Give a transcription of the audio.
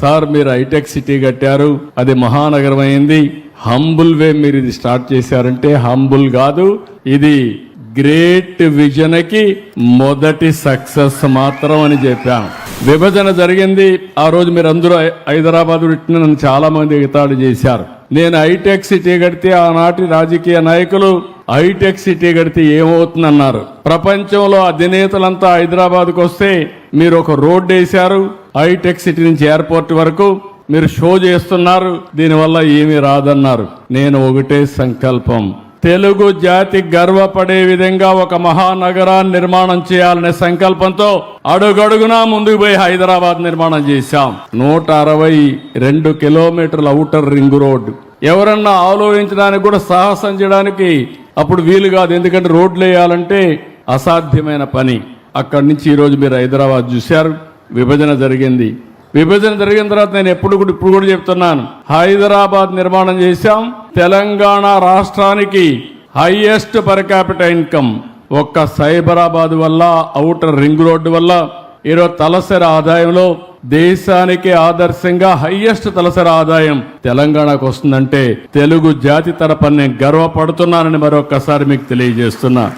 Sir మీరు hitech city కట్టారు, అది మహానగరం అయింది, హంబుల్ వే మీరు ఇది స్టార్ట్ చేశారంటే హంబుల్ కాదు, ఇది గ్రేట్ విజన్ కి మొదటి సక్సెస్ మాత్రం అని చెప్పాను. విభజన జరిగింది ఆ రోజు, మీరు అందరూ హైదరాబాద్ నన్ను చాలా మంది ఎగతాళి చేశారు. నేను హైటెక్ సిటీ కడితే ఆనాటి రాజకీయ నాయకులు హైటెక్ సిటీ కడితే ఏమవుతుందన్నారు. ప్రపంచంలో అధినేతలంతా హైదరాబాద్కు వస్తే మీరు ఒక రోడ్డు వేశారు, హైటెక్ సిటీ నుంచి ఎయిర్పోర్ట్ వరకు మీరు షో చేస్తున్నారు, దీనివల్ల ఏమీ రాదన్నారు. నేను ఒకటే సంకల్పం, తెలుగు జాతి గర్వపడే విధంగా ఒక మహానగరాన్ని నిర్మాణం చేయాలనే సంకల్పంతో అడుగడుగునా ముందుకు పోయి హైదరాబాద్ నిర్మాణం చేశాం. 162 కిలోమీటర్ల ఔటర్ రింగ్ రోడ్. ఎవరన్నా ఆలోచించడానికి కూడా సాహసం చేయడానికి అప్పుడు వీలు కాదు, ఎందుకంటే రోడ్లు వేయాలంటే అసాధ్యమైన పని. అక్కడి నుంచి ఈరోజు మీరు హైదరాబాద్ చూశారు. విభజన జరిగింది. విభజన జరిగిన తర్వాత నేను ఇప్పుడు కూడా చెప్తున్నాను, హైదరాబాద్ నిర్మాణం చేశాం. తెలంగాణ రాష్ట్రానికి హైయెస్ట్ పర్ క్యాపిటల్ ఇన్కమ్ ఒక్క సైబరాబాద్ వల్ల, ఔటర్ రింగ్ రోడ్డు వల్ల ఈరోజు తలసరి ఆదాయంలో దేశానికి ఆదర్శంగా హైయెస్ట్ తలసరి ఆదాయం తెలంగాణకు వస్తుందంటే తెలుగు జాతి తరపున నేను గర్వపడుతున్నానని మరొకసారి మీకు తెలియజేస్తున్నా.